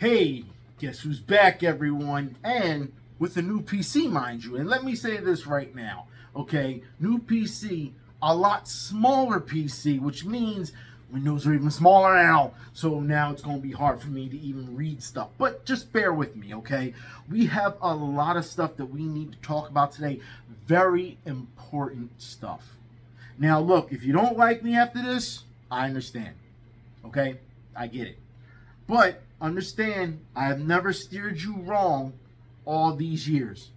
Hey, guess who's back, everyone? And with a new PC, mind you. And let me say this right now, okay? New PC, a lot smaller PC, which means windows are even smaller now. So now it's going to be hard for me to even read stuff. But just bear with me, okay? We have a lot of stuff that we need to talk about today. Very important stuff. Now, look, if you don't like me after this, I understand, okay? I get it. But understand, I have never steered you wrong all these years.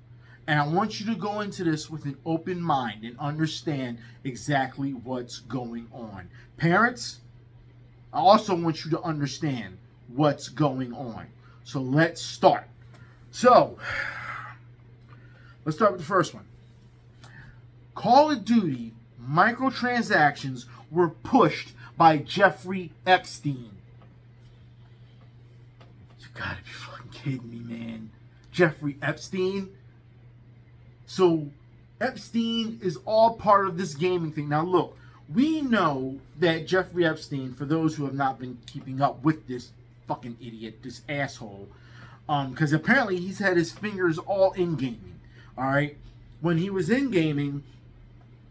And I want you to go into this with an open mind and understand exactly what's going on. Parents, I also want you to understand what's going on. So let's start. So, let's start with the first one. Call of Duty microtransactions were pushed by Jeffrey Epstein. You gotta be fucking kidding me, man. Jeffrey Epstein? So, Epstein is all part of this gaming thing. Now, look, we know that Jeffrey Epstein, for those who have not been keeping up with this fucking idiot, this asshole, because apparently he's had his fingers all in gaming, alright? When he was in gaming,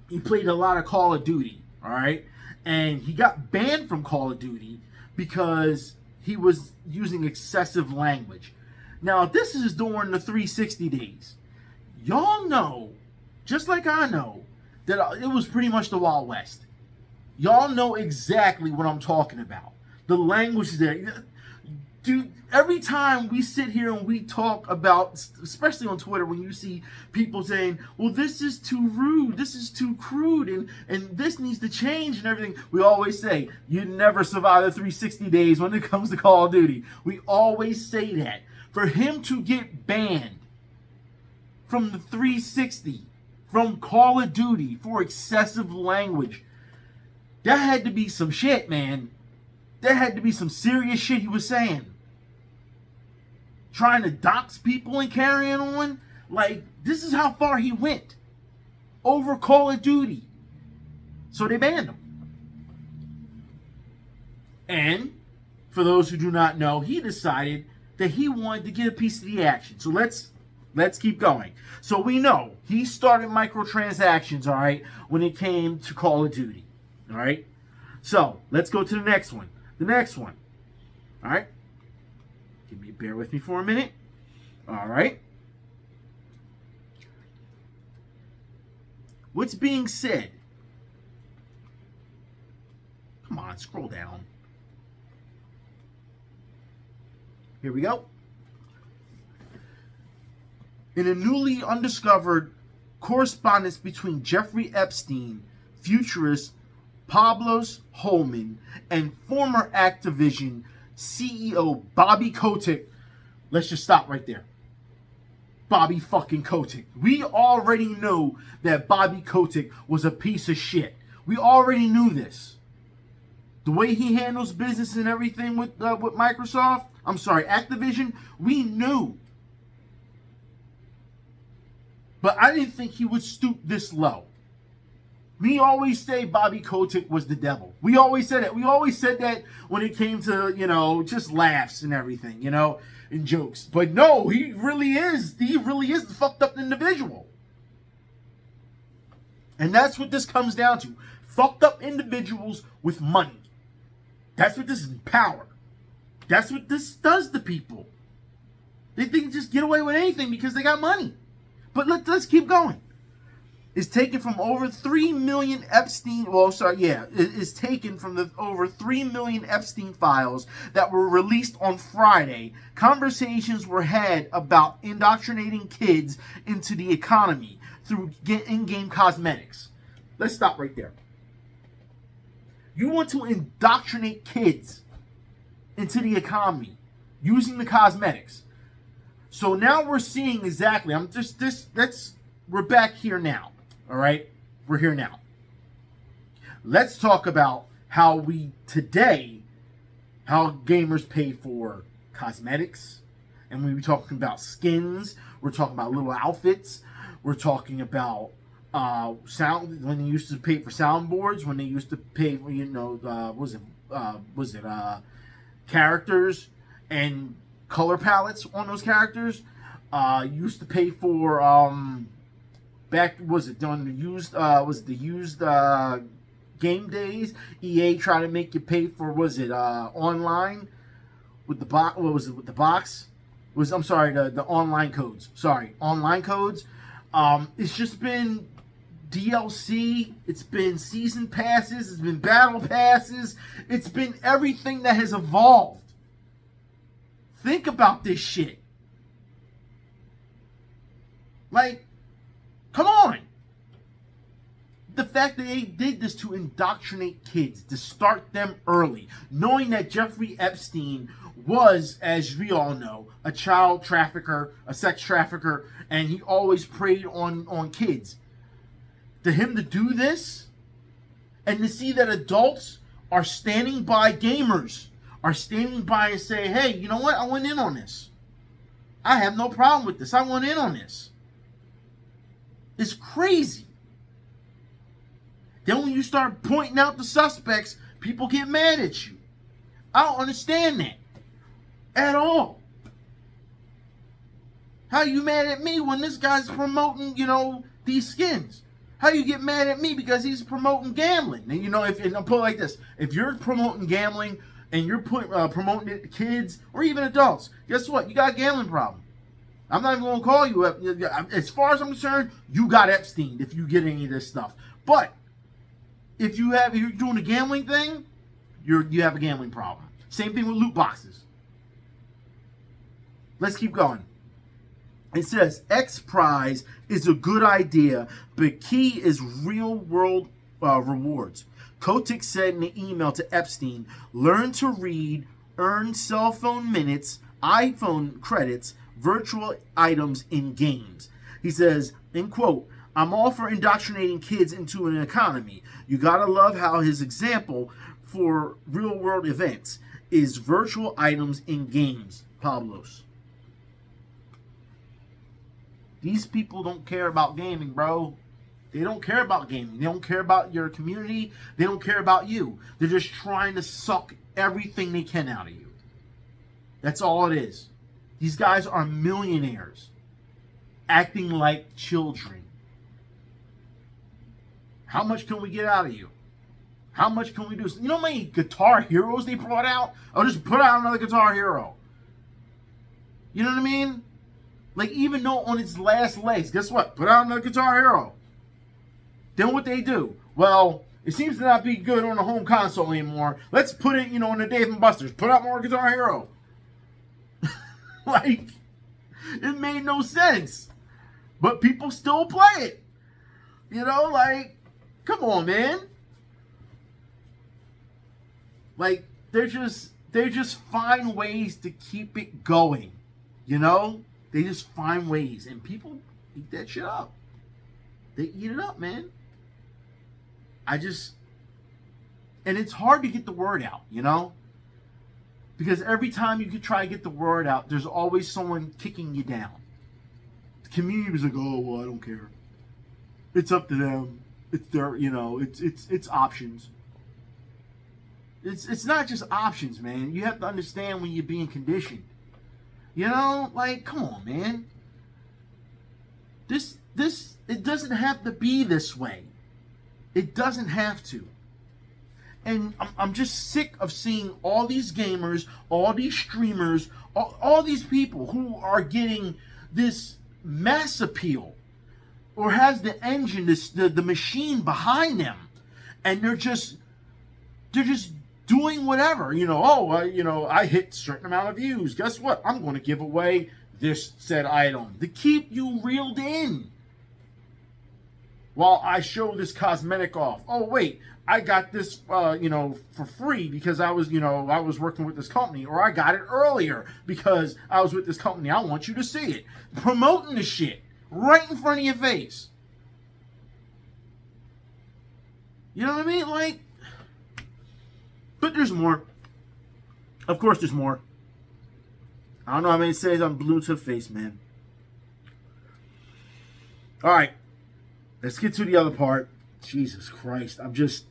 he played a lot of Call of Duty, alright? And he got banned from Call of Duty because he was using excessive language. Now, this is during the 360 days. Y'all know, just like I know, that it was pretty much the Wild West. Y'all know exactly what I'm talking about. The language is there. Dude, every time we sit here and we talk about, especially on Twitter, when you see people saying, well, this is too rude, this is too crude, and this needs to change and everything, we always say, you never survive the 360 days when it comes to Call of Duty. We always say that. For him to get banned from the 360, from Call of Duty for excessive language, that had to be some shit, man. That had to be some serious shit he was saying. Trying to dox people and carrying on. Like, this is how far he went over Call of Duty. So they banned him. And, for those who do not know, he decided that he wanted to get a piece of the action. So let's keep going. So we know he started microtransactions, all right, when it came to Call of Duty. All right? So, let's go to the next one. The next one. All right? Bear with me for a minute. All right. What's being said? Come on, scroll down. Here we go. In a newly undiscovered correspondence between Jeffrey Epstein, futurist Pablos Holman, and former Activision CEO Bobby Kotick. Let's just stop right there. Bobby fucking Kotick. We already knew that Bobby Kotick was a piece of shit. We already knew this. The way he handles business and everything with Microsoft, Activision, we knew. But I didn't think he would stoop this low. We always say Bobby Kotick was the devil. We always said it. We always said that when it came to, just laughs and everything, and jokes. But no, he really is. He really is the fucked up individual. And that's what this comes down to. Fucked up individuals with money. That's what this is, power. That's what this does to people. They think just get away with anything because they got money. But let's keep going. Is taken from over 3 million Epstein, is taken from the over 3 million Epstein files that were released on Friday. Conversations were had about indoctrinating kids into the economy through in-game cosmetics. Let's stop right there. You want to indoctrinate kids into the economy using the cosmetics. So now we're seeing exactly, we're back here now. All right, we're here now. Let's talk about how gamers pay for cosmetics. And we're talking about skins. We're talking about little outfits. We're talking about sound, when they used to pay for soundboards, when they used to pay for, characters, and color palettes on those characters. You used to pay for back, was it on the used game days? EA tried to make you pay for, was it online with the box? What was it with the box? I'm sorry, the online codes. Sorry, online codes. It's just been DLC. It's been season passes. It's been battle passes. It's been everything that has evolved. Think about this shit. Like, come on. The fact that they did this to indoctrinate kids, to start them early, knowing that Jeffrey Epstein was, as we all know, a child trafficker, a sex trafficker, and he always preyed on kids. To him to do this, and to see that adults are standing by gamers, are standing by and say, hey, you know what? I went in on this. I have no problem with this. I went in on this. It's crazy. Then when you start pointing out the suspects, people get mad at you. I don't understand that at all. How you mad at me when this guy's promoting, these skins? How you get mad at me because he's promoting gambling? And and I'll put it like this: if you're promoting gambling and you're promoting it to kids or even adults, guess what? You got a gambling problem. I'm not even going to call you up. As far as I'm concerned, you got Epstein if you get any of this stuff. But if you're doing a gambling thing, you have a gambling problem. Same thing with loot boxes. Let's keep going. It says, X Prize is a good idea, but key is real-world rewards. Kotick said in an email to Epstein, learn to read, earn cell phone minutes, iPhone credits, virtual items in games. He says, in quote, I'm all for indoctrinating kids into an economy. You gotta love how his example for real-world events is virtual items in games, Pablos. These people don't care about gaming, bro. They don't care about gaming. They don't care about your community. They don't care about you. They're just trying to suck everything they can out of you. That's all it is. These guys are millionaires acting like children. How much can we get out of you? How much can we do? You know how many Guitar Heroes they brought out? I'll just put out another Guitar Hero. You know what I mean? Like, even though on its last legs, guess what? Put out another Guitar Hero. Then what they do? Well, it seems to not be good on the home console anymore. Let's put it, on the Dave & Buster's. Put out more Guitar Hero. Like, it made no sense. But people still play it. Like, come on, man. Like, they just find ways to keep it going. They just find ways. And people eat that shit up. They eat it up, man. And it's hard to get the word out, Because every time you could try to get the word out, there's always someone kicking you down. The community was like, oh, well, I don't care. It's up to them. It's their, it's options. It's not just options, man. You have to understand when you're being conditioned. Like, come on, man. It doesn't have to be this way. It doesn't have to. And I'm just sick of seeing all these gamers, all these streamers, all these people who are getting this mass appeal or has the engine, the machine behind them. And they're just doing whatever, I hit a certain amount of views. Guess what? I'm going to give away this said item to keep you reeled in. While I show this cosmetic off. Oh, wait, I got this, for free because I was working with this company, or I got it earlier because I was with this company. I want you to see it. Promoting the shit right in front of your face. You know what I mean? Like, but there's more. Of course there's more. I don't know how many says I'm blue to the face, man. All right. Let's get to the other part. Jesus Christ. I'm just...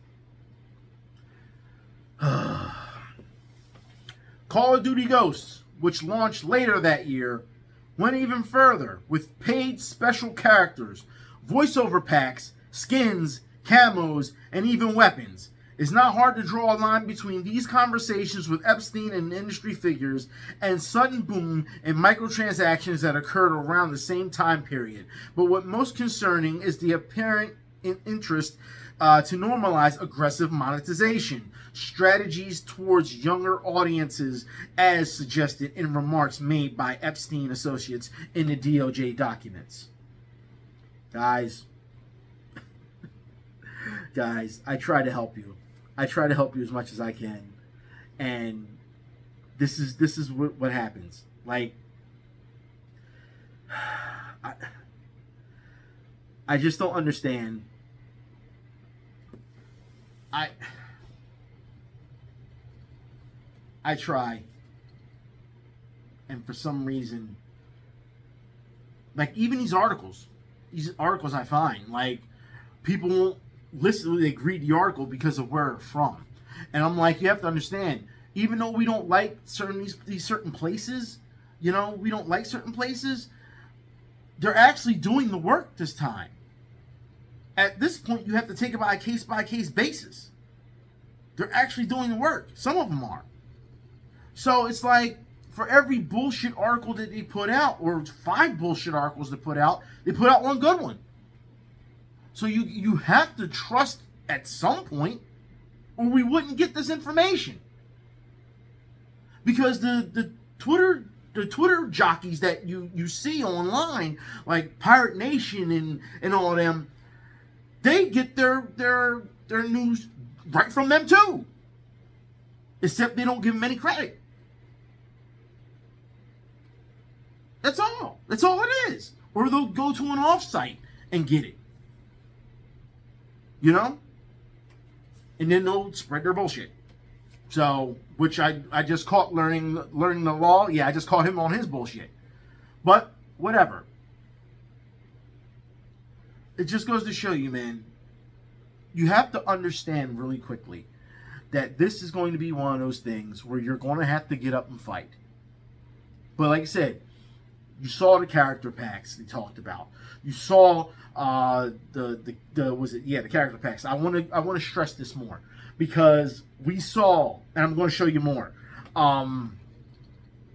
Call of Duty Ghosts which launched later that year, went even further with paid special characters, voiceover packs, skins, camos, and even weapons. It's not hard to draw a line between these conversations with Epstein and industry figures and sudden boom in microtransactions that occurred around the same time period. But what most concerning is the apparent interest to normalize aggressive monetization strategies towards younger audiences, as suggested in remarks made by Epstein associates in the DOJ documents. Guys, I try to help you. I try to help you as much as I can, and this is what happens. Like, I just don't understand. I try, and for some reason, like, even these articles I find, like, people won't listen, they read the article because of where it's from. And I'm like, you have to understand, even though we don't like these certain places, we don't like certain places, they're actually doing the work this time. At this point, you have to take it by a case basis. They're actually doing the work. Some of them are. So it's like, for every bullshit article that they put out, or 5 bullshit articles they put out one good one. So you have to trust at some point, or we wouldn't get this information. Because the Twitter jockeys that you see online, like Pirate Nation and all of them, they get their news right from them too. Except they don't give them any credit. That's all. That's all it is. Or they'll go to an offsite and get it. And then they'll spread their bullshit. So, which I just caught learning the law. Yeah, I just caught him on his bullshit. But whatever. It just goes to show you, man. You have to understand really quickly that this is going to be one of those things where you're going to have to get up and fight. But like I said, you saw the character packs they talked about. You saw the character packs. I want to stress this more because we saw, and I'm going to show you more,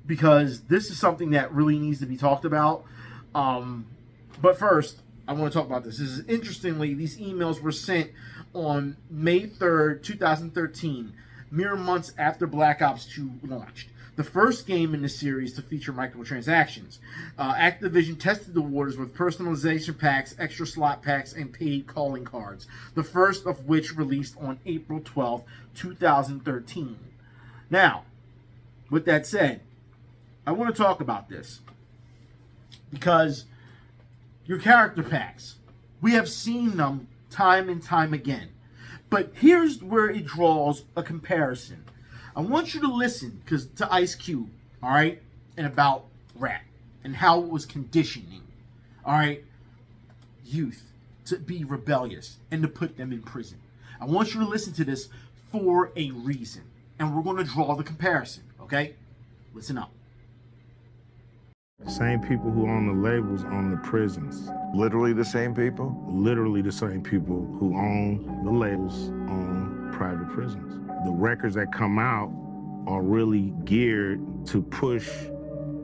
because this is something that really needs to be talked about. But first, I want to talk about this. Interestingly, these emails were sent on May 3rd, 2013, mere months after Black Ops 2 launched, the first game in the series to feature microtransactions. Activision tested the waters with personalization packs, extra slot packs, and paid calling cards, the first of which released on April 12th, 2013. Now, with that said, I want to talk about this because your character packs, we have seen them time and time again. But here's where it draws a comparison. I want you to listen to Ice Cube, all right, and about rap and how it was conditioning, all right, youth to be rebellious and to put them in prison. I want you to listen to this for a reason, and we're going to draw the comparison, okay? Listen up. The same people who own the labels own the prisons. Literally the same people? Literally the same people who own the labels own private prisons. The records that come out are really geared to push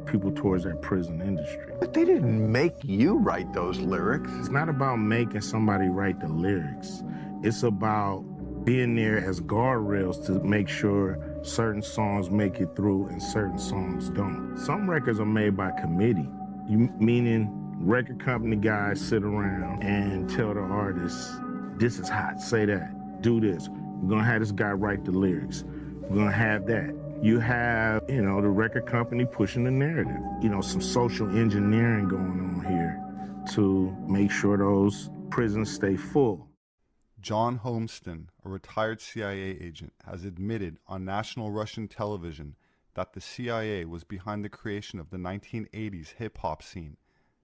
people towards that prison industry. But they didn't make you write those lyrics. It's not about making somebody write the lyrics. It's about being there as guardrails to make sure certain songs make it through and certain songs don't. Some records are made by committee, meaning record company guys sit around and tell the artists, this is hot, say that, do this. We're gonna have this guy write the lyrics. We're gonna have that. You have, the record company pushing the narrative. Some social engineering going on here to make sure those prisons stay full. John Holmston, a retired CIA agent, has admitted on national Russian television that the CIA was behind the creation of the 1980s hip-hop scene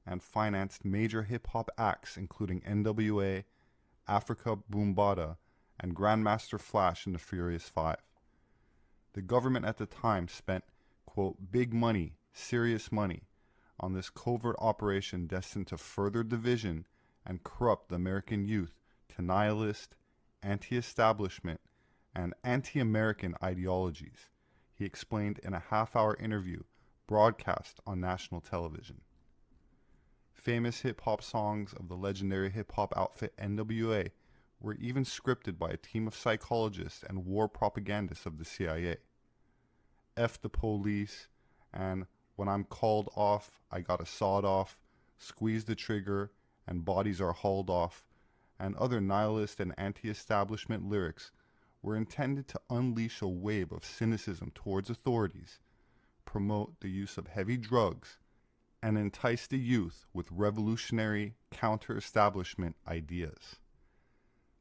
and financed major hip-hop acts including NWA, Africa Boombata, and Grandmaster Flash and the Furious Five. The government at the time spent quote, big money, serious money on this covert operation destined to further division and corrupt the American youth to nihilist, anti-establishment, and anti-American ideologies, he explained in a half-hour interview broadcast on national television. Famous hip-hop songs of the legendary hip-hop outfit NWA were even scripted by a team of psychologists and war propagandists of the CIA. F the police, and when I'm called off, I got a sawed off, squeeze the trigger, and bodies are hauled off, and other nihilist and anti-establishment lyrics were intended to unleash a wave of cynicism towards authorities, promote the use of heavy drugs, and entice the youth with revolutionary counter-establishment ideas.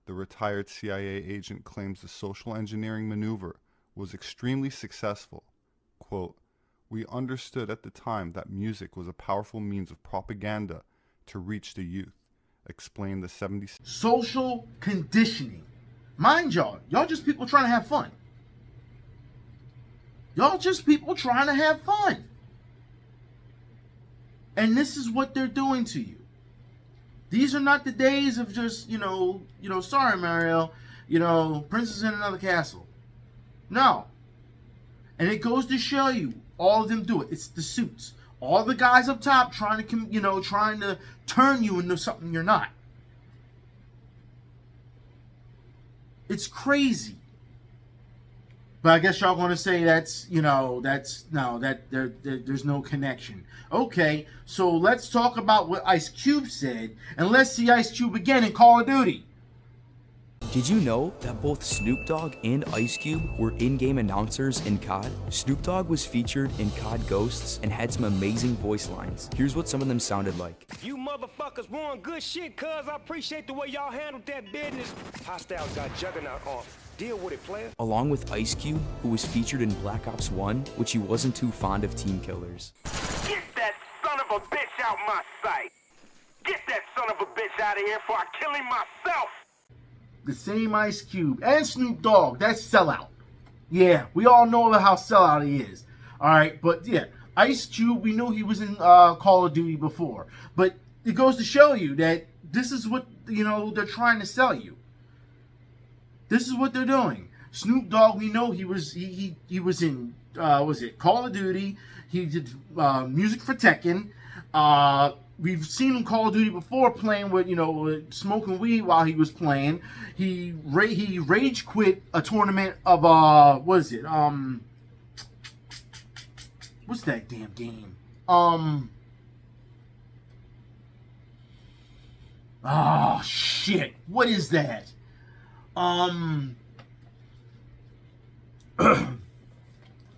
The retired CIA agent claims the social engineering maneuver was extremely successful. Quote, we understood at the time that music was a powerful means of propaganda to reach the youth, explained the 76. Social conditioning. Mind y'all just people trying to have fun. Y'all just people trying to have fun. And this is what they're doing to you. These are not the days of just, sorry, Mario, Princess in Another Castle. No. And it goes to show you, all of them do it. It's the suits. All the guys up top trying to turn you into something you're not. It's crazy. But I guess y'all going to say there's no connection. Okay, so let's talk about what Ice Cube said, and let's see Ice Cube again in Call of Duty. Did you know that both Snoop Dogg and Ice Cube were in-game announcers in COD? Snoop Dogg was featured in COD Ghosts and had some amazing voice lines. Here's what some of them sounded like. You motherfuckers won good shit, cuz I appreciate the way y'all handled that business. Hostiles got Juggernaut off. Deal with it, player. Along with Ice Cube, who was featured in Black Ops 1, which he wasn't too fond of team killers. Get that son of a bitch out my sight. Get that son of a bitch out of here before I kill him myself. The same Ice Cube and Snoop Dogg. That's Sellout. Yeah, we all know how Sellout he is. All right, but yeah, Ice Cube, we knew he was in Call of Duty before. But it goes to show you that this is what, they're trying to sell you. This is what they're doing. Snoop Dogg, we know he was in Call of Duty. He did music for Tekken. We've seen him Call of Duty before playing with smoking weed while he was playing. He rage quit a tournament of what's that damn game? Oh shit! What is that? You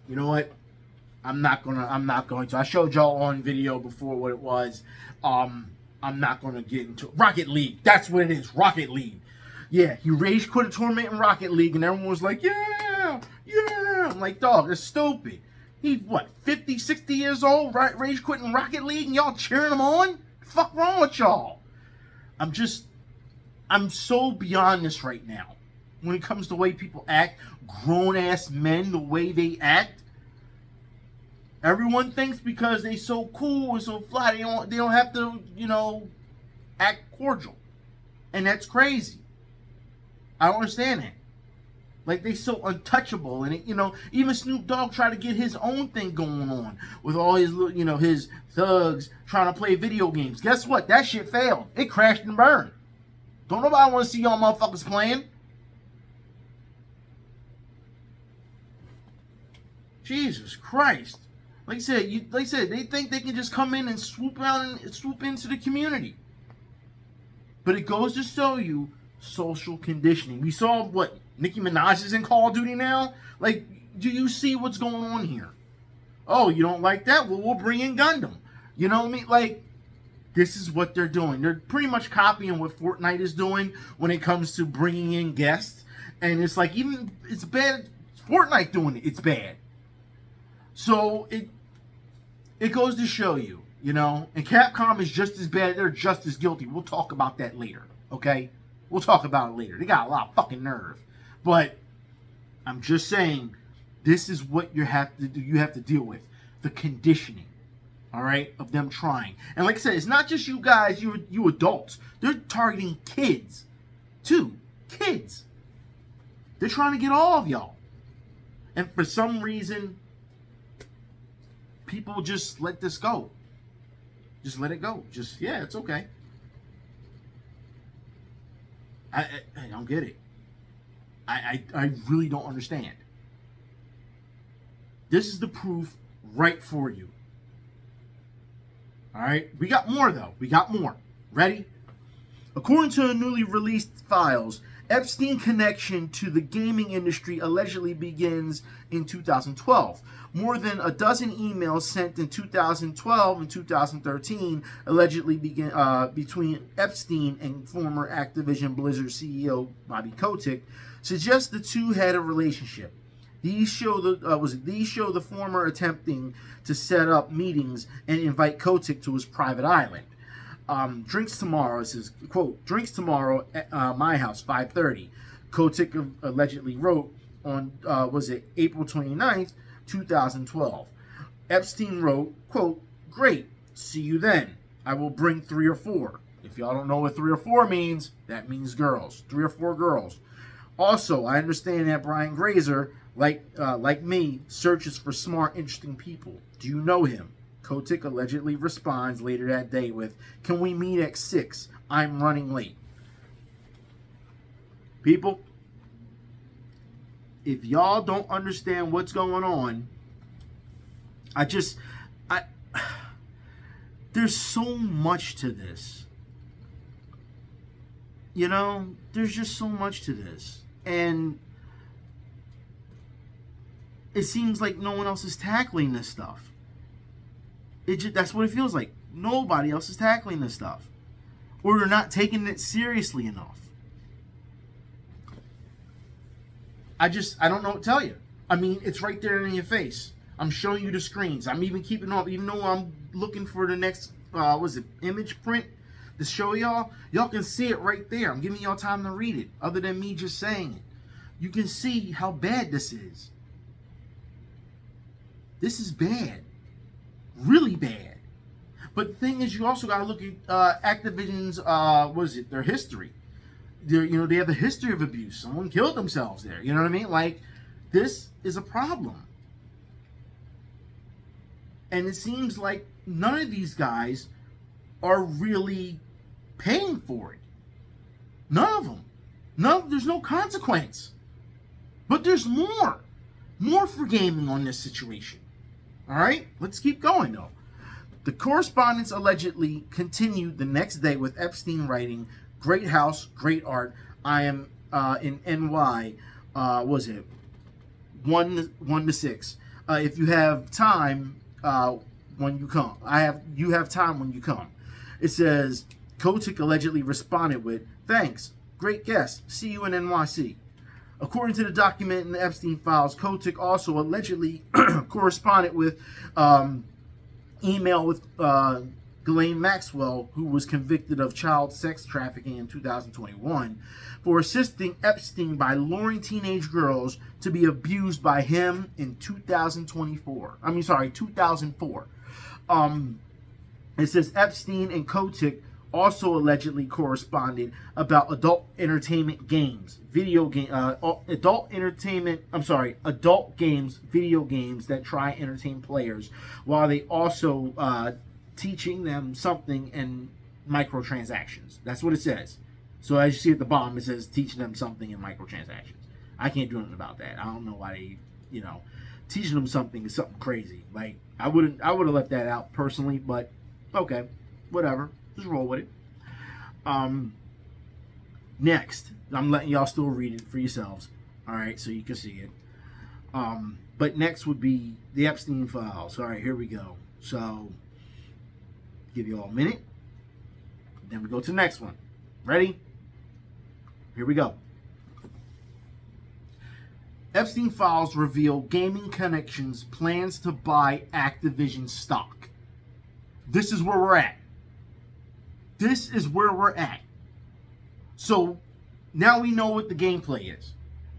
know what? I'm not going to. I showed y'all on video before what it was. I'm not going to get into it. Rocket League. That's what it is. Rocket League. Yeah, he rage quit a tournament in Rocket League, and everyone was like, yeah. I'm like, dog, that's stupid. He's, 50, 60 years old, right? Rage quitting Rocket League, and y'all cheering him on? The fuck wrong with y'all? I'm so beyond this right now. When it comes to the way people act, grown-ass men, the way they act, everyone thinks because they so cool and so fly, they don't have to, act cordial. And that's crazy. I don't understand that. Like, they so untouchable. And, even Snoop Dogg tried to get his own thing going on with all his, his thugs trying to play video games. Guess what? That shit failed. It crashed and burned. Don't nobody want to see y'all motherfuckers playing. Jesus Christ. Like I said, they think they can just come in and swoop into the community. But it goes to show you social conditioning. We saw Nicki Minaj is in Call of Duty now. Like, do you see what's going on here? Oh, you don't like that? Well, we'll bring in Gundam. You know what I mean? Like, this is what they're doing. They're pretty much copying what Fortnite is doing when it comes to bringing in guests. And it's like, it's bad. Fortnite doing it, it's bad. So it goes to show you, and Capcom is just as bad. They're just as guilty. We'll talk about that later, okay? We'll talk about it later. They got a lot of fucking nerve. But I'm just saying, This is what you have to do. You have to deal with the conditioning, all right, of them trying. And like I said, it's not just you guys, you adults. They're targeting kids, too. Kids. They're trying to get all of y'all. And for some reason, people just let this go. Just let it go. Just, yeah, it's okay. I don't get it. I really don't understand. This is the proof right for you. All right? We got more, though. We got more. Ready? According to the newly released files, Epstein connection to the gaming industry allegedly begins in 2012. More than a dozen emails sent in 2012 and 2013 allegedly between Epstein and former Activision Blizzard CEO Bobby Kotick suggest the two had a relationship. These show the former attempting to set up meetings and invite Kotick to his private island. Drinks tomorrow, it says, quote, drinks tomorrow at my house, 5:30. Kotick allegedly wrote on, April 29th, 2012. Epstein wrote, quote, great, see you then. I will bring 3 or 4. If y'all don't know what 3 or 4 means, that means girls. 3 or 4 girls. Also, I understand that Brian Grazer, like me, searches for smart, interesting people. Do you know him? Kotick allegedly responds later that day with, can we meet at 6? I'm running late. People, if y'all don't understand what's going on, there's so much to this. You know, there's just so much to this. And it seems like no one else is tackling this stuff. That's what it feels like. Nobody else is tackling this stuff. Or they're not taking it seriously enough. I don't know what to tell you. I mean, it's right there in your face. I'm showing you the screens. I'm even keeping up, even though I'm looking for the next, image print to show y'all. Y'all can see it right there. I'm giving y'all time to read it, other than me just saying it. You can see how bad this is. This is bad. Really bad. But the thing is, you also got to look at Activision's, their history. They have a history of abuse. Someone killed themselves there. You know what I mean? Like, this is a problem. And it seems like none of these guys are really paying for it. None of them. There's no consequence. But there's more. More for gaming on this situation. All right? Let's keep going, though. The correspondence allegedly continued the next day with Epstein writing, great house, great art. I am in NY, 1 to 6. If you have time when you come. You have time when you come. It says, Kotick allegedly responded with, thanks, great guest, see you in NYC. According to the document in the Epstein files, Kotick also allegedly corresponded with email with Ghislaine Maxwell, who was convicted of child sex trafficking in 2021, for assisting Epstein by luring teenage girls to be abused by him in 2004. It says Epstein and Kotick also allegedly corresponded about adult entertainment games, adult games, video games that try to entertain players, while they also teaching them something in microtransactions. That's what it says. So as you see at the bottom, it says teaching them something in microtransactions. I can't do anything about that. I don't know why they, teaching them something is something crazy. Like I would have left that out personally, but okay, whatever. Just roll with it. Next, I'm letting y'all still read it for yourselves. All right, so you can see it. But next would be the Epstein files. All right, here we go. So, give you all a minute. Then we go to the next one. Ready? Here we go. Epstein files reveal gaming connections plans to buy Activision stock. This is where we're at. This is where we're at. So now we know what the gameplay is.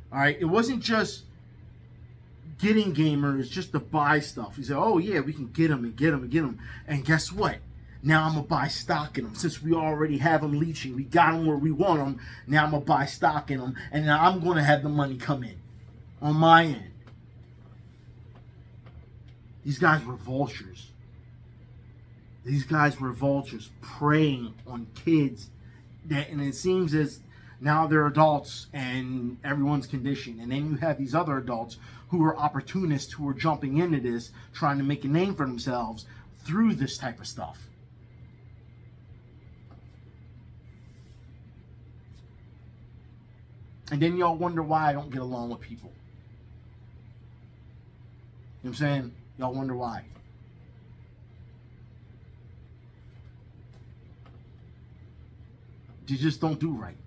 All right. It wasn't just getting gamers just to buy stuff. He said, oh yeah, we can get them and get them and get them. And guess what? Now I'm going to buy stock in them. Since we already have them leeching, we got them where we want them. Now I'm going to buy stock in them. And now I'm going to have the money come in on my end. These guys were vultures. These guys were vultures preying on kids. And it seems as now they're adults and everyone's conditioned. And then you have these other adults who are opportunists who are jumping into this, trying to make a name for themselves through this type of stuff. And then y'all wonder why I don't get along with people. You know what I'm saying? Y'all wonder why. You just don't do right.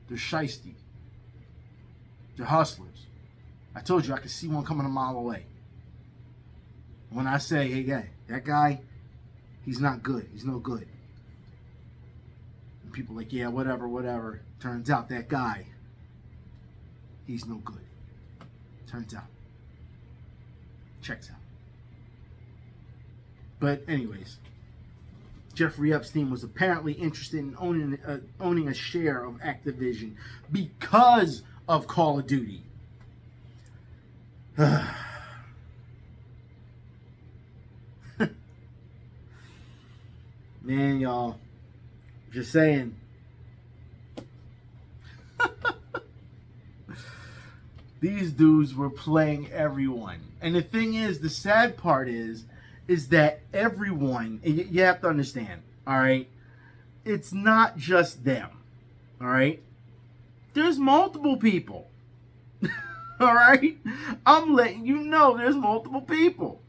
They're shiesty. They're hustlers. I told you I could see one coming a mile away. When I say, hey, that guy, he's not good. He's no good. And people are like, yeah, whatever. Turns out that guy, he's no good. Turns out. Checks out. But anyways, Jeffrey Epstein was apparently interested in owning a share of Activision because of Call of Duty. Man, y'all, just saying. These dudes were playing everyone. And the thing is, the sad part is that everyone, you have to understand, all right? It's not just them, all right? There's multiple people, all right? I'm letting you know there's multiple people.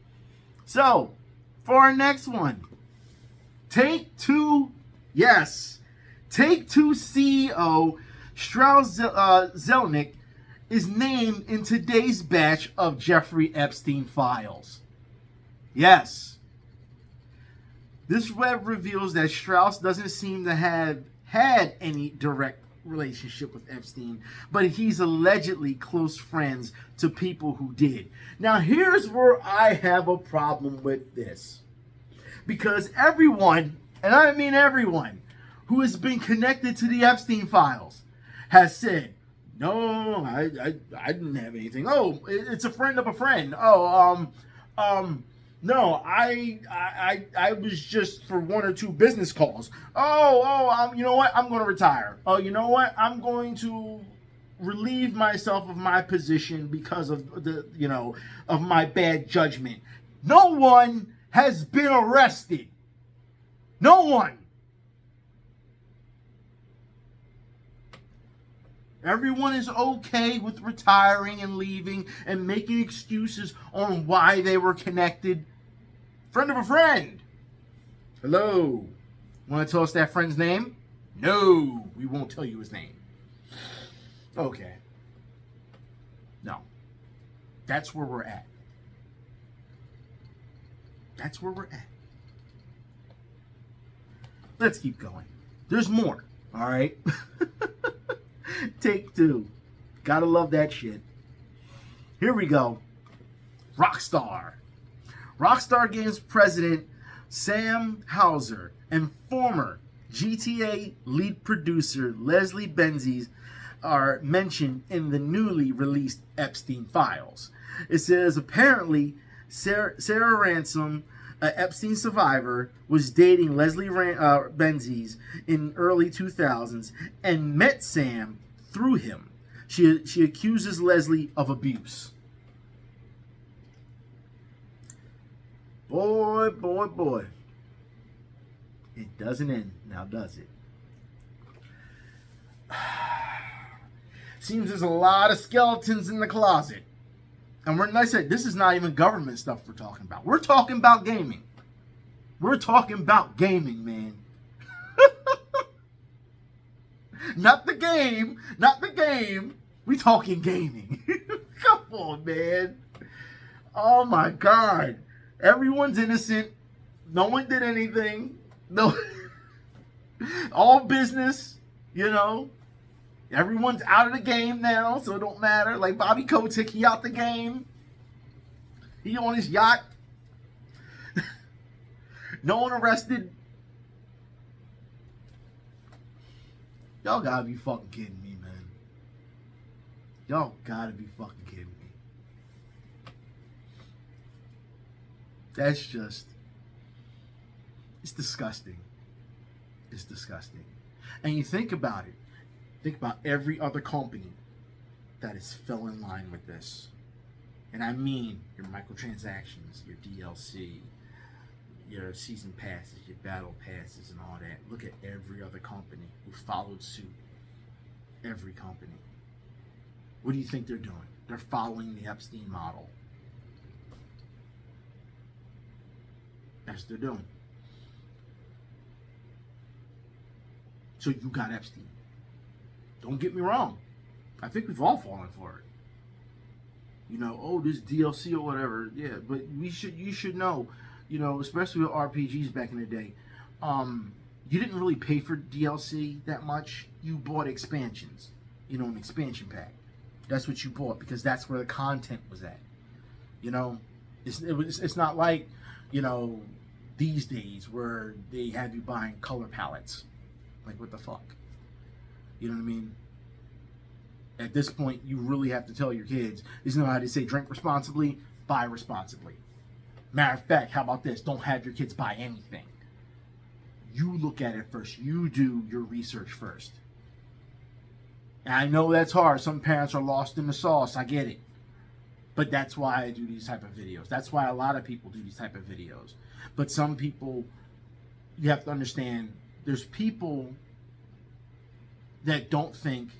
So, for our next one, Take-Two, yes, Take-Two CEO Strauss Zelnick is named in today's batch of Jeffrey Epstein files. Yes. This web reveals that Strauss doesn't seem to have had any direct relationship with Epstein, but he's allegedly close friends to people who did. Now, here's where I have a problem with this. Because everyone, and I mean everyone, who has been connected to the Epstein files has said, no, I didn't have anything. Oh, it's a friend of a friend. Oh, no, I was just for one or two business calls. You know what? I'm going to retire. Oh, you know what? I'm going to relieve myself of my position because of of my bad judgment. No one has been arrested. No one. Everyone is okay with retiring and leaving and making excuses on why they were connected. Friend of a friend. Hello. Want to tell us that friend's name? No, we won't tell you his name. Okay. No. That's where we're at. That's where we're at. Let's keep going. There's more, all right? Take-Two. Gotta love that shit. Here we go. Rockstar. Rockstar Games president Sam Houser and former GTA lead producer Leslie Benzies are mentioned in the newly released Epstein files. It says apparently Sarah Ransom, an Epstein survivor, was dating Leslie Benzies in early 2000s and met Sam through him. She accuses Leslie of abuse. Boy. It doesn't end now, does it? Seems there's a lot of skeletons in the closet. And like I said, this is not even government stuff we're talking about. We're talking about gaming. We're talking about gaming, man. Not the game. We talking gaming. Come on, man. Oh my God. Everyone's innocent. No one did anything. No. All business, Everyone's out of the game now, so it don't matter. Like Bobby Kotick, he out the game. He on his yacht. No one arrested. Y'all gotta be fucking kidding me, man. Y'all gotta be fucking kidding me. That's just... It's disgusting. It's disgusting. And you think about it. Think about every other company that has fell in line with this. And I mean your microtransactions, your DLC, your season passes, your battle passes, and all that. Look at every other company who followed suit. Every company. What do you think they're doing? They're following the Epstein model. That's what they're doing. So you got Epstein. Don't get me wrong. I think we've all fallen for it. You know, oh, this DLC or whatever. Yeah, but you should know, you know, especially with RPGs back in the day, you didn't really pay for DLC that much. You bought expansions, you know, an expansion pack. That's what you bought because that's where the content was at. You know, it's not like, you know, these days where they have you buying color palettes. Like, what the fuck? You know what I mean? At this point, you really have to tell your kids, you know how they say drink responsibly, buy responsibly. Matter of fact, how about this? Don't have your kids buy anything. You look at it first. You do your research first. And I know that's hard. Some parents are lost in the sauce. I get it. But that's why I do these type of videos. That's why a lot of people do these type of videos. But some people, you have to understand, there's people that don't think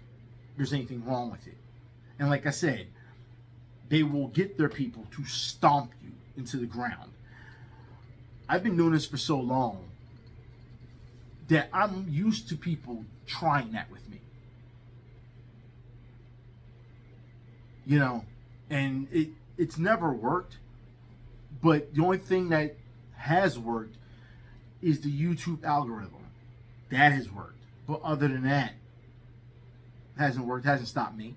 there's anything wrong with it. And like I said, they will get their people to stomp you into the ground. I've been doing this for so long that I'm used to people trying that with me. You know, and it's never worked. But the only thing that has worked is the YouTube algorithm. That has worked. But other than that, it hasn't worked, hasn't stopped me.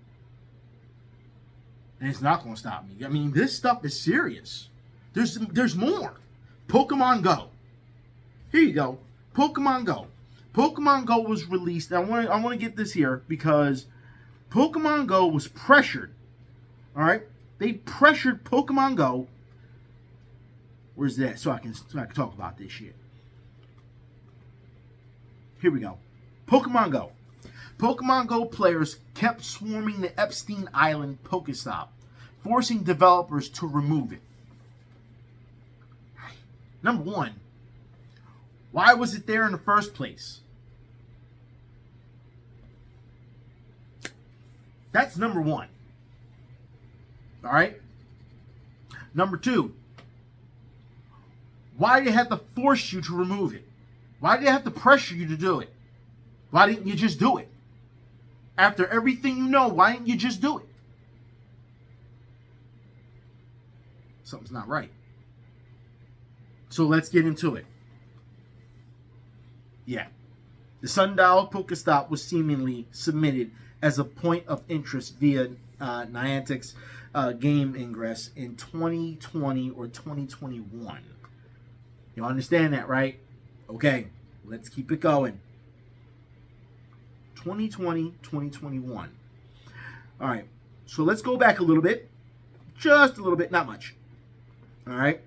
And it's not going to stop me. I mean, this stuff is serious. There's more. Pokemon Go. Here you go. Pokemon Go. Pokemon Go was released. I want to get this here because Pokemon Go was pressured. All right? They pressured Pokemon Go. Where's that? So I can talk about this shit. Here we go. Pokemon Go. Pokemon Go players kept swarming the Epstein Island Pokestop, forcing developers to remove it. Number one, why was it there in the first place? That's number one. All right? Number two, why did they have to force you to remove it? Why did they have to pressure you to do it? Why didn't you just do it? After everything you know, why didn't you just do it? Something's not right. So let's get into it. Yeah. The Sundial Pokestop was seemingly submitted as a point of interest via Niantic's game ingress in 2020 or 2021. You understand that, right? Okay, let's keep it going. 2020, 2021. All right, so let's go back a little bit. Just a little bit, not much. All right,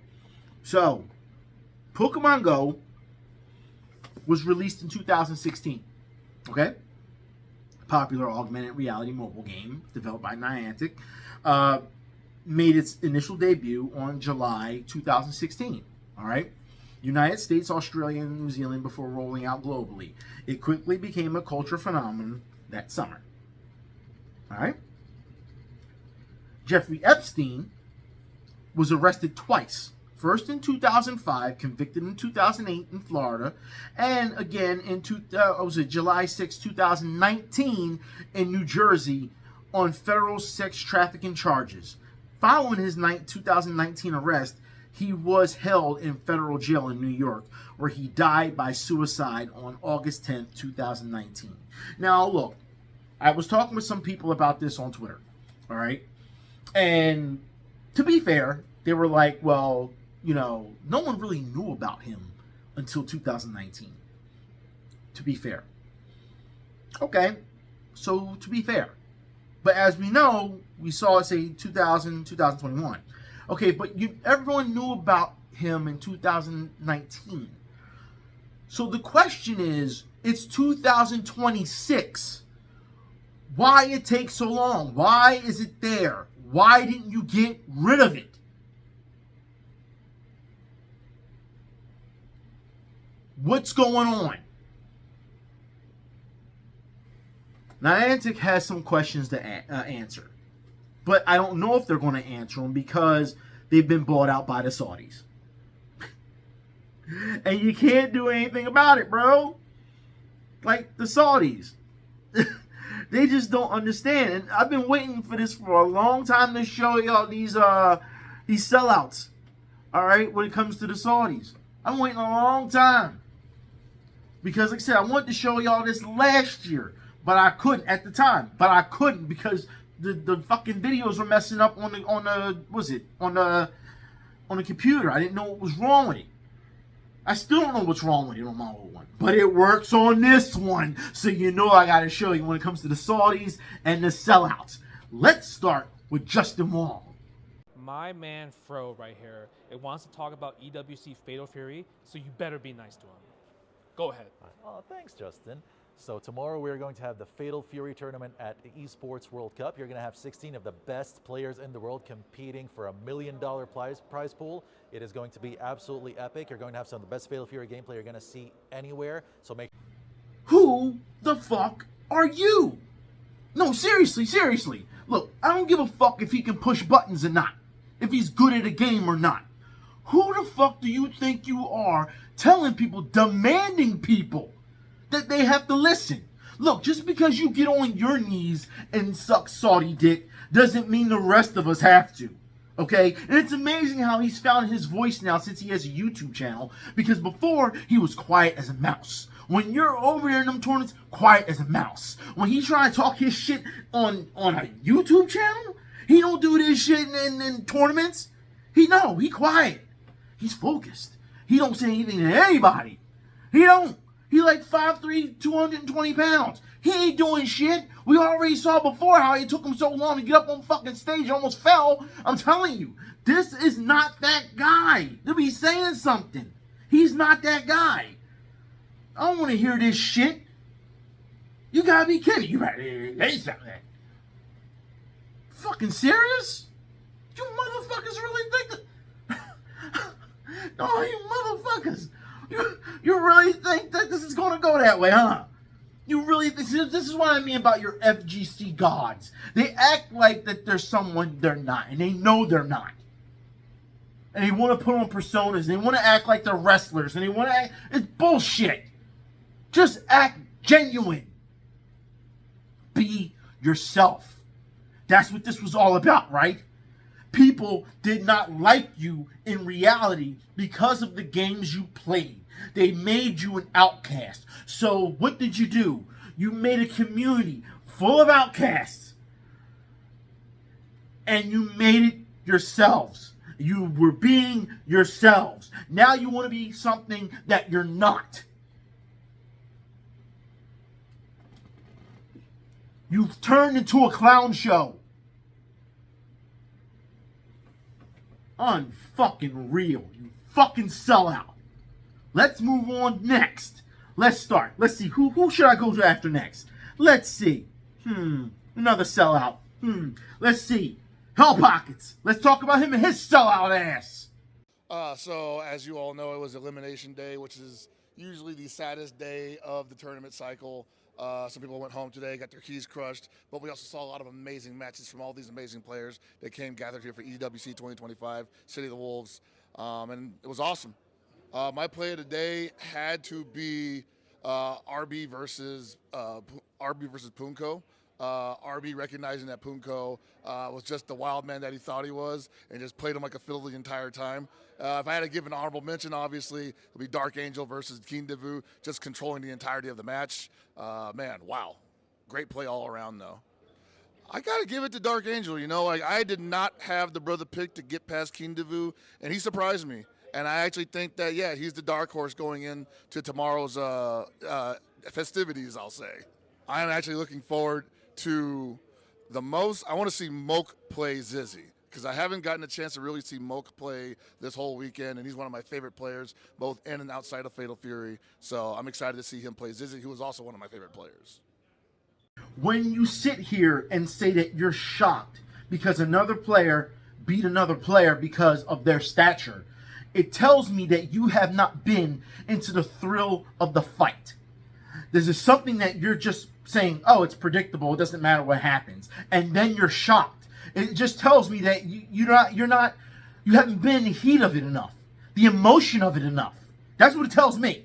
so Pokemon Go was released in 2016. Okay, popular augmented reality mobile game developed by Niantic. Made its initial debut on July 2016. All right. United States, Australia, and New Zealand before rolling out globally. It quickly became a culture phenomenon that summer. All right? Jeffrey Epstein was arrested twice. First in 2005, convicted in 2008 in Florida, and again in July 6, 2019 in New Jersey on federal sex trafficking charges. Following his 2019 arrest, he was held in federal jail in New York, where he died by suicide on August 10th, 2019. Now, look, I was talking with some people about this on Twitter, all right? And to be fair, they were like, well, no one really knew about him until 2019. To be fair. Okay, so to be fair. But as we know, we saw it say 2021. Okay, but everyone knew about him in 2019. So the question is, it's 2026. Why it takes so long? Why is it there? Why didn't you get rid of it? What's going on? Niantic has some questions to answer. But I don't know if they're going to answer them because they've been bought out by the Saudis. And you can't do anything about it, bro. Like the Saudis. They just don't understand. And I've been waiting for this for a long time to show y'all these sellouts. All right, when it comes to the Saudis. I'm waiting a long time. Because like I said, I wanted to show y'all this last year. But I couldn't at the time. But I couldn't because the fucking videos were messing up on the computer. I didn't know what was wrong with it. I still don't know what's wrong with it on my old one. But it works on this one. So you know I gotta show you when it comes to the Saudis and the sellouts. Let's start with Justin Wong. My man Fro right here, it wants to talk about EWC Fatal Fury, so you better be nice to him. Go ahead. Oh, thanks, Justin. So tomorrow we're going to have the Fatal Fury tournament at the Esports World Cup. You're going to have 16 of the best players in the world competing for $1 million prize pool. It is going to be absolutely epic. You're going to have some of the best Fatal Fury gameplay you're going to see anywhere. So make. Who the fuck are you? No, seriously. Look, I don't give a fuck if he can push buttons or not. If he's good at a game or not. Who the fuck do you think you are telling people, demanding people that they have to listen? Look, just because you get on your knees and suck Saudi dick doesn't mean the rest of us have to. Okay? And it's amazing how he's found his voice now since he has a YouTube channel. Because before, he was quiet as a mouse. When you're over there in them tournaments, quiet as a mouse. When he's trying to talk his shit on a YouTube channel, he don't do this shit in tournaments. He quiet. He's focused. He don't say anything to anybody. He don't. He like 5'3", 220 pounds. He ain't doing shit. We already saw before how it took him so long to get up on fucking stage. Almost fell. I'm telling you, this is not that guy to be saying something. He's not that guy. I don't want to hear this shit. You gotta be kidding. You gotta say something. Fucking serious? You motherfuckers really think that? Oh, you motherfuckers. You really think that this is going to go that way, huh? You really think... This is what I mean about your FGC gods. They act like that they're someone they're not, and they know they're not. And they want to put on personas, and they want to act like they're wrestlers, and they want to act... It's bullshit. Just act genuine. Be yourself. That's what this was all about, right? People did not like you in reality because of the games you played. They made you an outcast. So what did you do? You made a community full of outcasts. And you made it yourselves. You were being yourselves. Now you want to be something that you're not. You've turned into a clown show. Unfucking real. You fucking sellout. Let's move on next. Let's start. Let's see. Who should I go to after next? Let's see. Another sellout. Let's see. Hell Pockets. Let's talk about him and his sellout ass. So, as you all know, it was Elimination Day, which is usually the saddest day of the tournament cycle. Some people went home today, got their keys crushed, but we also saw a lot of amazing matches from all these amazing players that came gathered here for EWC 2025, City of the Wolves, and it was awesome. My play of the day had to be RB versus Punko. RB recognizing that Punko was just the wild man that he thought he was and just played him like a fiddle the entire time. If I had to give an honorable mention, obviously, it would be Dark Angel versus Keen Devu, just controlling the entirety of the match. Man, wow. Great play all around, though. I got to give it to Dark Angel. You know, like I did not have the brother pick to get past King Devu, and he surprised me. And I actually think that, yeah, he's the dark horse going into tomorrow's festivities, I'll say. I am actually looking forward to the most. I want to see Moke play Zizzy, because I haven't gotten a chance to really see Moke play this whole weekend, and he's one of my favorite players, both in and outside of Fatal Fury. So I'm excited to see him play Zizzy, who is also one of my favorite players. When you sit here and say that you're shocked because another player beat another player because of their stature, it tells me that you have not been into the thrill of the fight. This is something that you're just saying, oh, it's predictable, it doesn't matter what happens, and then you're shocked. It just tells me that you haven't been in the heat of it enough, the emotion of it enough. That's what it tells me.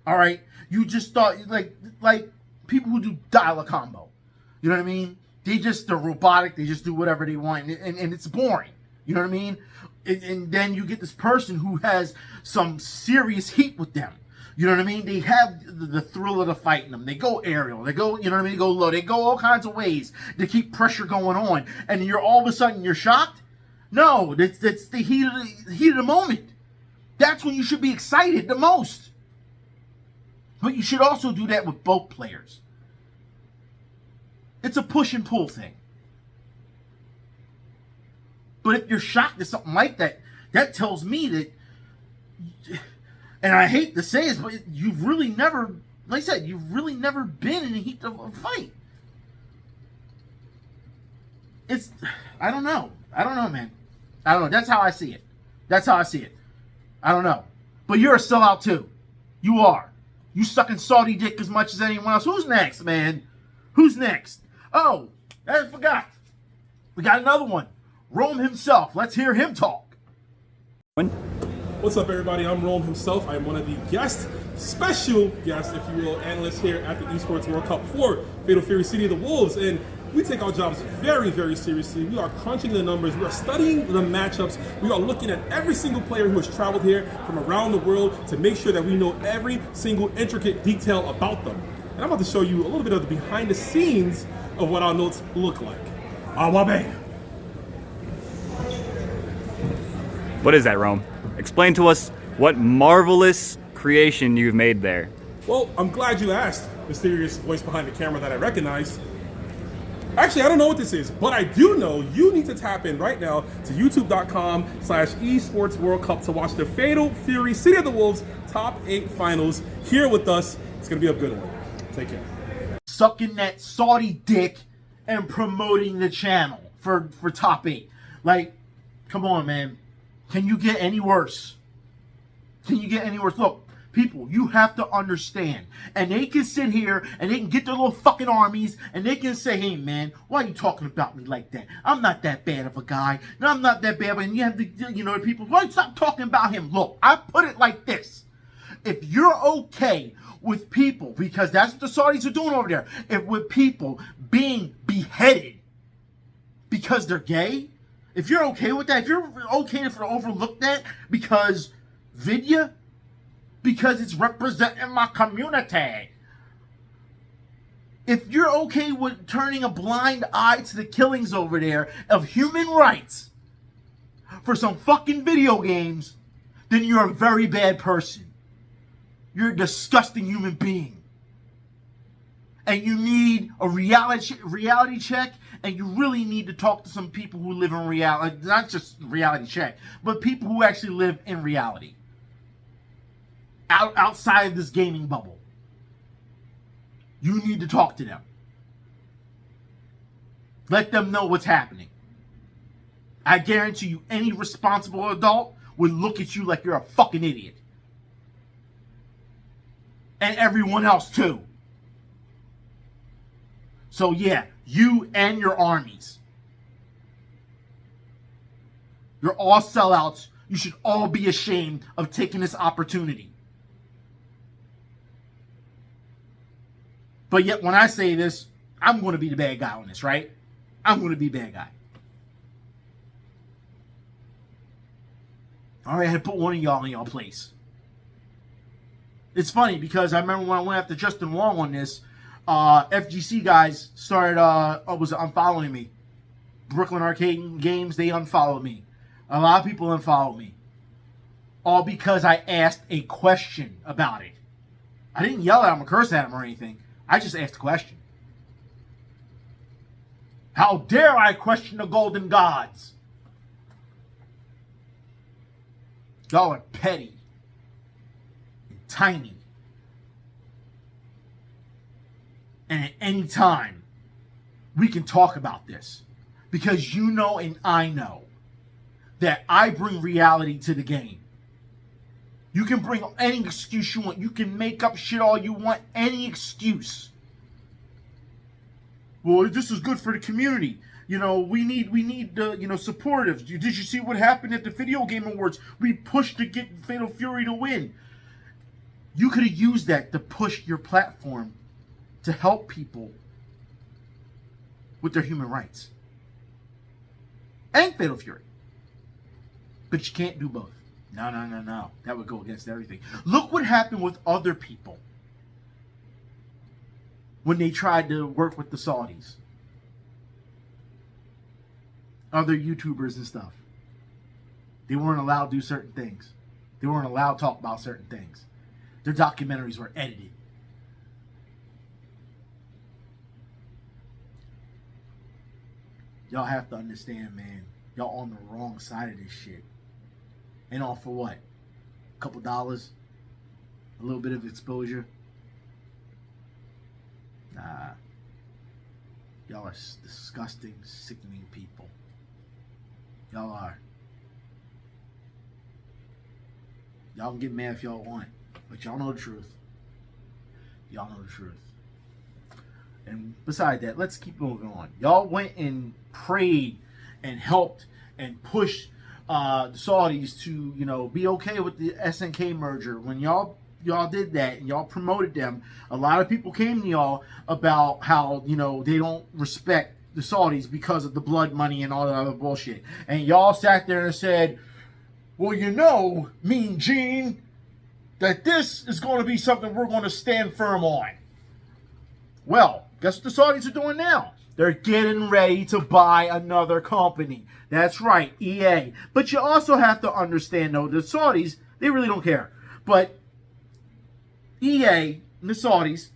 All right, you just thought like people who do dial a combo. You know what I mean? They're robotic. They just do whatever they want, and it's boring. You know what I mean? And then you get this person who has some serious heat with them. You know what I mean? They have the thrill of the fight in them. They go aerial. They go, you know what I mean? They go low. They go all kinds of ways to keep pressure going on. And you're all of a sudden you're shocked? No, that's the heat of the moment. That's when you should be excited the most. But you should also do that with both players. It's a push and pull thing. But if you're shocked at something like that, that tells me that, and I hate to say this, but you've really never, like I said, you've really never been in the heat of a fight. I don't know, man. I don't know. That's how I see it. I don't know. But you're a sellout too. You are. You sucking Saudi dick as much as anyone else. Who's next, man? Who's next? Oh, I forgot. We got another one. Rome himself. Let's hear him talk. What's up, everybody? I'm Rome himself. I'm one of the special guests, if you will, analysts here at the Esports World Cup for Fatal Fury City of the Wolves. And we take our jobs very, very seriously. We are crunching the numbers. We are studying the matchups. We are looking at every single player who has traveled here from around the world to make sure that we know every single intricate detail about them. And I'm about to show you a little bit of the behind the scenes of what our notes look like. Awabe. What is that, Rome? Explain to us what marvelous creation you've made there. Well, I'm glad you asked, mysterious voice behind the camera that I recognize. Actually, I don't know what this is, but I do know you need to tap in right now to youtube.com/esports World Cup to watch the Fatal Fury City of the Wolves Top 8 Finals here with us. It's going to be a good one. Take care. Sucking that Saudi dick and promoting the channel for Top 8. Like, come on, man. Can you get any worse? Look, people, you have to understand. And they can sit here and they can get their little fucking armies and they can say, hey, man, why are you talking about me like that? I'm not that bad of a guy. No, I'm not that bad. And you have to, the people, why stop talking about him? Look, I put it like this. If you're okay with people, because that's what the Saudis are doing over there, with people being beheaded because they're gay, if you're okay with that, if you're okay to overlook that because Vidya, because it's representing my community, if you're okay with turning a blind eye to the killings over there of human rights for some fucking video games, then you're a very bad person. You're a disgusting human being. And you need a reality check, and you really need to talk to some people who live in reality, not just reality check, but people who actually live in reality. Outside of this gaming bubble. You need to talk to them. Let them know what's happening. I guarantee you any responsible adult would look at you like you're a fucking idiot. And everyone else too. So yeah, you and your armies. You're all sellouts. You should all be ashamed of taking this opportunity. But yet when I say this, I'm going to be the bad guy on this, right? I'm going to be the bad guy. All right, I had to put one of y'all in y'all place. It's funny because I remember when I went after Justin Wong on this, FGC guys started was unfollowing me. Brooklyn Arcade Games, they unfollowed me. A lot of people unfollowed me. All because I asked a question about it. I didn't yell at them or curse at them or anything. I just asked a question. How dare I question the golden gods? Y'all are petty and tiny. And at any time, we can talk about this. Because you know and I know that I bring reality to the game. You can bring any excuse you want. You can make up shit all you want. Any excuse. Well, this is good for the community. You know, we need supportive. Did you see what happened at the Video Game Awards? We pushed to get Fatal Fury to win. You could have used that to push your platform to help people with their human rights. And Fatal Fury. But you can't do both. No. That would go against everything. Look what happened with other people when they tried to work with the Saudis. Other YouTubers and stuff. They weren't allowed to do certain things. They weren't allowed to talk about certain things. Their documentaries were edited. Y'all have to understand, man. Y'all on the wrong side of this shit. And all for what? A couple dollars? A little bit of exposure? Nah. Y'all are disgusting, sickening people. Y'all are. Y'all can get mad if y'all want. But y'all know the truth. Y'all know the truth. And beside that, let's keep moving on. Y'all went and prayed and helped and pushed the Saudis to, be okay with the SNK merger. When y'all did that and y'all promoted them, a lot of people came to y'all about how, they don't respect the Saudis because of the blood money and all that other bullshit. And y'all sat there and said, well, Mean Gene, that this is going to be something we're going to stand firm on. Well, guess what the Saudis are doing now? They're getting ready to buy another company. That's right, EA. But you also have to understand, though, the Saudis, they really don't care. But EA and the Saudis,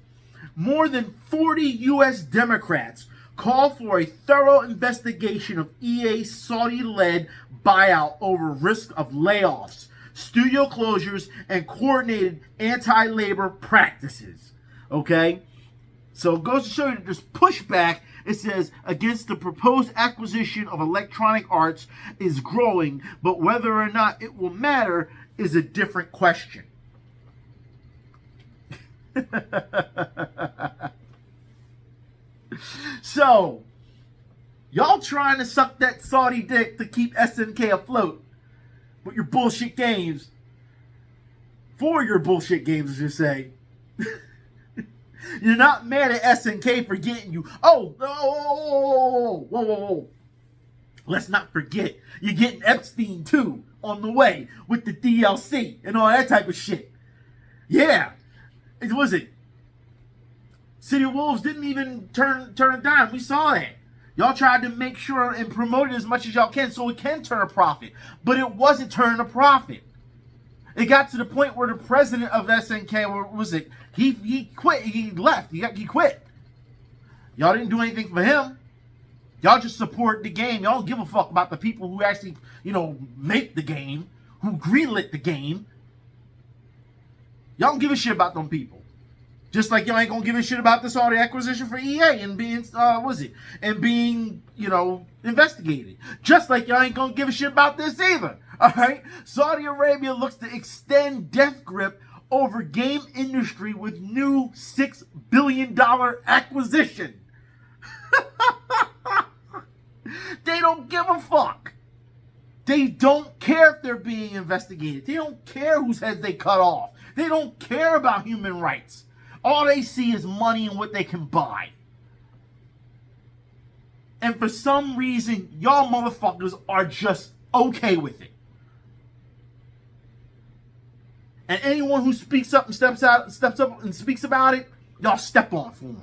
more than 40 U.S. Democrats call for a thorough investigation of EA's Saudi-led buyout over risk of layoffs, studio closures, and coordinated anti-labor practices. Okay? So it goes to show you that there's pushback. It says, against the proposed acquisition of Electronic Arts is growing, but whether or not it will matter is a different question. So, y'all trying to suck that Saudi dick to keep SNK afloat with your bullshit games. For your bullshit games, as you say. You're not mad at SNK for getting you. Whoa. Let's not forget, you're getting Epstein too on the way with the DLC and all that type of shit. Yeah. It was it. City of Wolves didn't even turn it down. We saw that. Y'all tried to make sure and promote it as much as y'all can so it can turn a profit. But it wasn't turning a profit. It got to the point where the president of SNK, what was it? He quit. He left. He quit. Y'all didn't do anything for him. Y'all just support the game. Y'all don't give a fuck about the people who actually, make the game, who greenlit the game. Y'all don't give a shit about them people. Just like y'all ain't gonna give a shit about the Saudi acquisition for EA and being, investigated. Just like y'all ain't gonna give a shit about this either. All right? Saudi Arabia looks to extend death grip over game industry with new $6 billion acquisition. They don't give a fuck. They don't care if they're being investigated. They don't care whose heads they cut off. They don't care about human rights. All they see is money and what they can buy. And for some reason, y'all motherfuckers are just okay with it. And anyone who speaks up and steps up and speaks about it, y'all step on for them.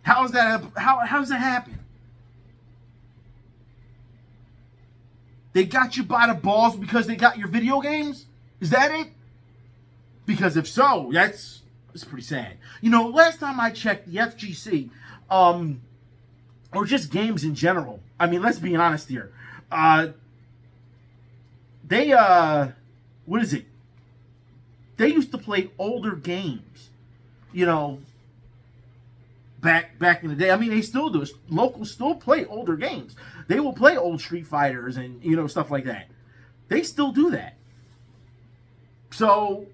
How's that happen? They got you by the balls because they got your video games? Is that it? Because if so, that's pretty sad. You know, last time I checked, the FGC, or just games in general, I mean, let's be honest here. What is it? They used to play older games, you know, back in the day. I mean, they still do. Locals still play older games. They will play old Street Fighters and, you know, stuff like that. They still do that. So,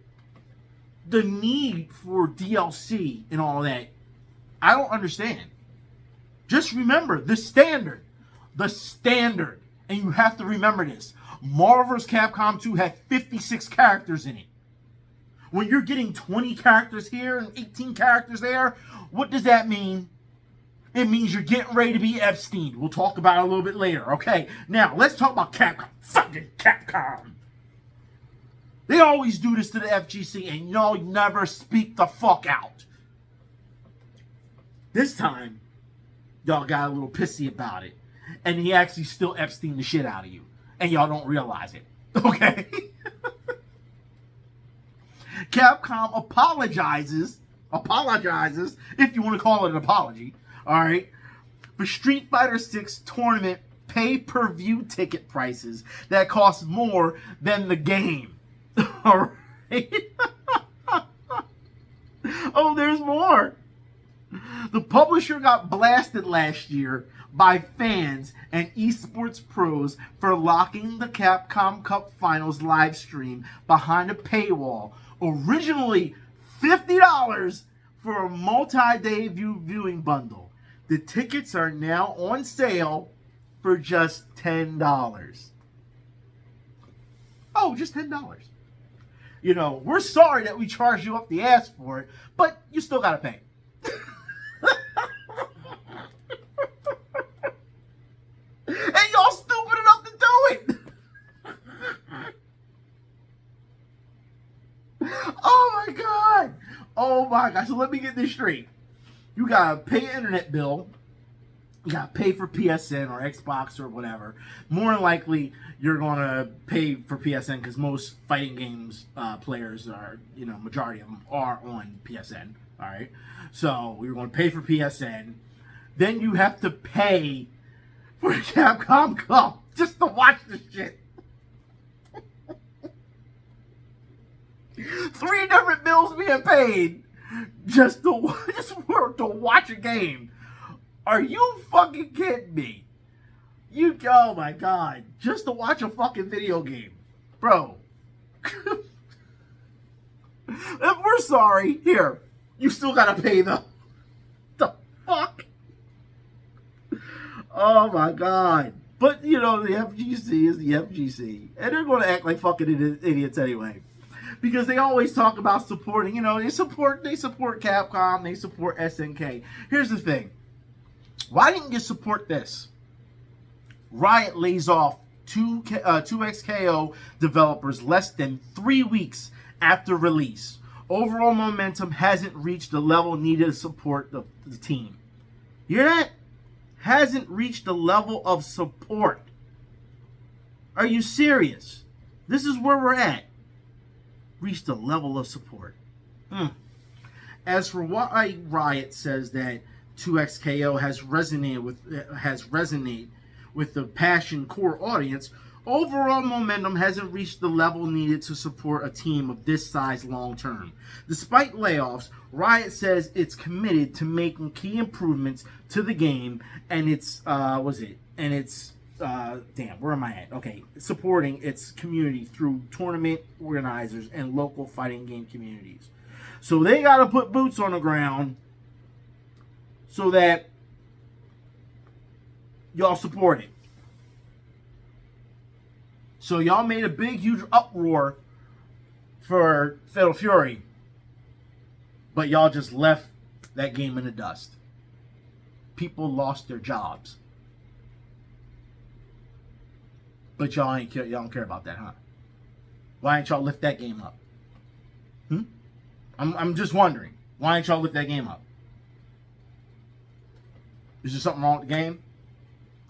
the need for DLC and all that, I don't understand. Just remember, the standard, and you have to remember this. Marvel vs. Capcom 2 had 56 characters in it. When you're getting 20 characters here and 18 characters there, what does that mean? It means you're getting ready to be Epstein. We'll talk about it a little bit later, okay? Now, let's talk about Capcom. Fucking Capcom. They always do this to the FGC, and y'all never speak the fuck out. This time, y'all got a little pissy about it. And he actually still Epstein the shit out of you. And y'all don't realize it. Okay? Capcom apologizes, if you want to call it an apology, alright, for Street Fighter 6 tournament pay-per-view ticket prices that cost more than the game. Alright? Oh, there's more. The publisher got blasted last year by fans and esports pros for locking the Capcom Cup Finals live stream behind a paywall. Originally $50 for a multi-day viewing bundle. The tickets are now on sale for just $10. Oh, just $10. You know, we're sorry that we charged you up the ass for it, but you still gotta pay. And y'all stupid enough to do it. Oh my god. Oh my god. So let me get this straight. You gotta pay an internet bill. You gotta pay for PSN or Xbox or whatever. More than likely, you're gonna pay for PSN because most fighting games players are, you know, majority of them are on PSN. All right. So you're gonna pay for PSN. Then you have to pay for Capcom Cup just to watch this shit. 3 different bills being paid just to watch a game. Are you fucking kidding me? Oh my god, just to watch a fucking video game, bro. If we're sorry, here, you still gotta pay the fuck. Oh my god. But, you know, the FGC is the FGC. And they're going to act like fucking idiots anyway. Because they always talk about supporting, you know, they support Capcom, they support SNK. Here's the thing. Why didn't you support this? Riot lays off 2XKO developers less than 3 weeks after release. Overall momentum hasn't reached the level needed to support the team. You hear that? Hasn't reached the level of support. Are you serious? This is where we're at. Reached the level of support. As for why Riot says that 2XKO has resonated with the passion core audience, overall momentum hasn't reached the level needed to support a team of this size long term. Despite layoffs, Riot says it's committed to making key improvements to the game and supporting its community through tournament organizers and local fighting game communities. So they got to put boots on the ground so that y'all support it. So y'all made a big, huge uproar for Fatal Fury, but y'all just left that game in the dust. People lost their jobs. But y'all don't care about that, huh? Why ain't y'all lift that game up? I'm just wondering. Why ain't y'all lift that game up? Is there something wrong with the game?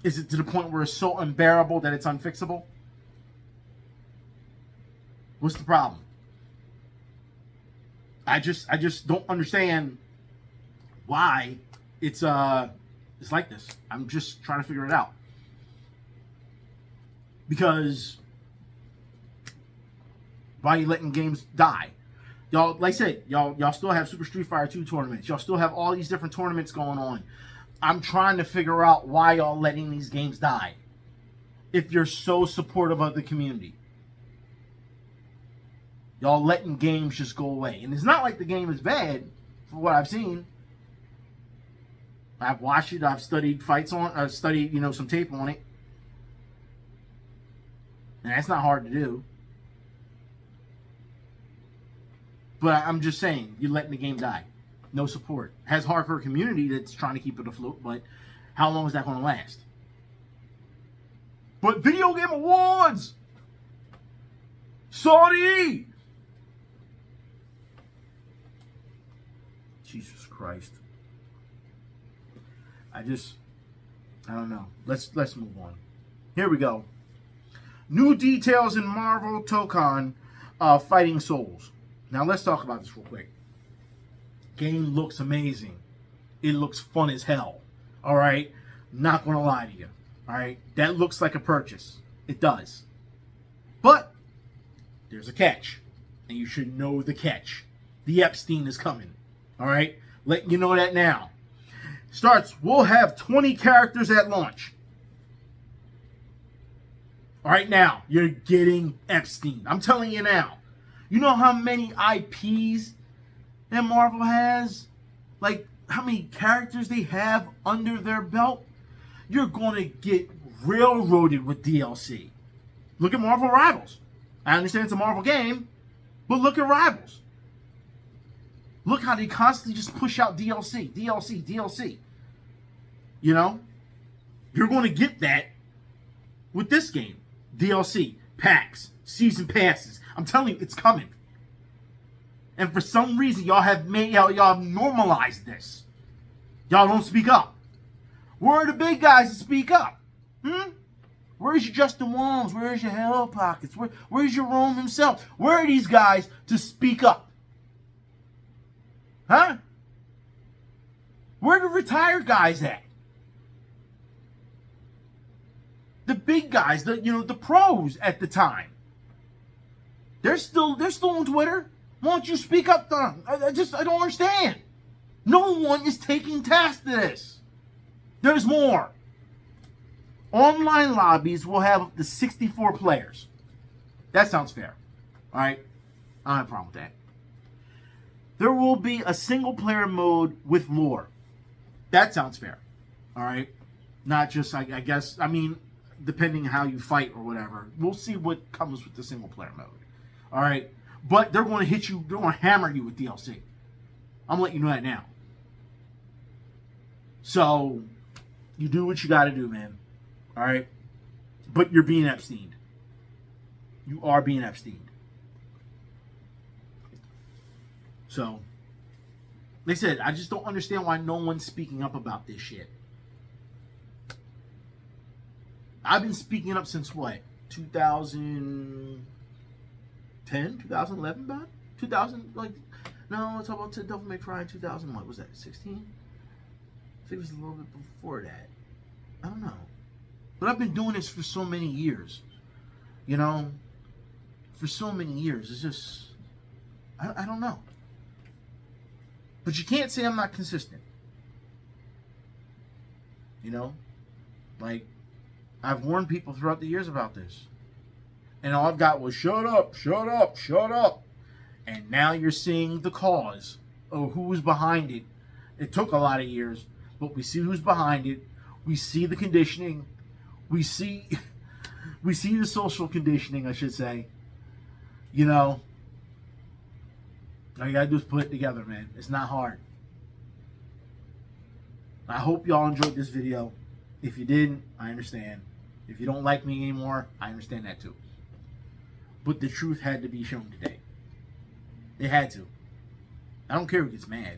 Is it to the point where it's so unbearable that it's unfixable? What's the problem? I just don't understand why it's like this. I'm just trying to figure it out. Because why are you letting games die? Y'all, like I said, y'all still have Super Street Fighter 2 tournaments. Y'all still have all these different tournaments going on. I'm trying to figure out why y'all letting these games die if you're so supportive of the community. Y'all letting games just go away. And it's not like the game is bad, for what I've seen. I've watched it. I've studied fights on. I've studied, some tape on it. And that's not hard to do. But I'm just saying, you're letting the game die. No support. Has hardcore community that's trying to keep it afloat, but how long is that going to last? But Video Game Awards! Saudi! Jesus Christ. I don't know. Let's move on. Here we go. New details in Marvel Tokon Fighting Souls. Now let's talk about this real quick. Game looks amazing. It looks fun as hell. Alright? Not gonna lie to you. Alright? That looks like a purchase. It does. But there's a catch. And you should know the catch. The Epstein is coming. Alright? Let you know that now. We'll have 20 characters at launch. Alright, now, you're getting Epstein. I'm telling you now. You know how many IPs that Marvel has? Like, how many characters they have under their belt? You're going to get railroaded with DLC. Look at Marvel Rivals. I understand it's a Marvel game, but look at Rivals. Look how they constantly just push out DLC, DLC, DLC. You're going to get that with this game. DLC, packs, season passes. I'm telling you, it's coming. And for some reason, y'all have normalized this. Y'all don't speak up. Where are the big guys to speak up? Where's your Justin Wongs? Where's your Hell Pockets? Where's your Rome himself? Where are these guys to speak up? Huh? Where are the retired guys at? The big guys, the pros at the time. They're still on Twitter. Why don't you speak up to them? I don't understand. No one is taking task to this. There's more. Online lobbies will have up to 64 players. That sounds fair. All right? I don't have a problem with that. There will be a single player mode with lore. That sounds fair. All right? Not just, I guess, depending on how you fight or whatever. We'll see what comes with the single player mode. All right? But they're going to hit you, they're going to hammer you with DLC. I'm letting you know that now. So, you do what you got to do, man. All right? But you're being Epsteined. You are being Epsteined. So, like I said, I just don't understand why no one's speaking up about this shit. I've been speaking up since what? 2010? 2011, about? 2000, no, it's about Devil May Cry in 2000, what was that, 16? I think it was a little bit before that. I don't know. But I've been doing this for so many years. For so many years. It's just, I don't know. But you can't say I'm not consistent. I've warned people throughout the years about this. And all I've got was, shut up, shut up, shut up. And now you're seeing the cause of who was behind it. It took a lot of years, but we see who's behind it. We see the conditioning. We see the social conditioning, I should say. All you gotta do is put it together, man. It's not hard. I hope y'all enjoyed this video. If you didn't, I understand. If you don't like me anymore, I understand that too. But the truth had to be shown today. It had to. I don't care who gets mad.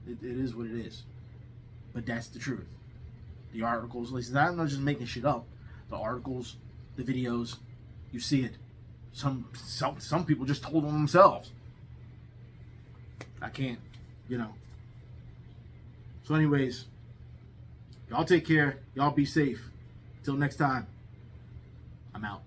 It is what it is. But that's the truth. The articles, listen, I'm not just making shit up. The articles, the videos, you see it. Some people just told on themselves. I can't, you know. So anyways, y'all take care. Y'all be safe. Till next time, I'm out.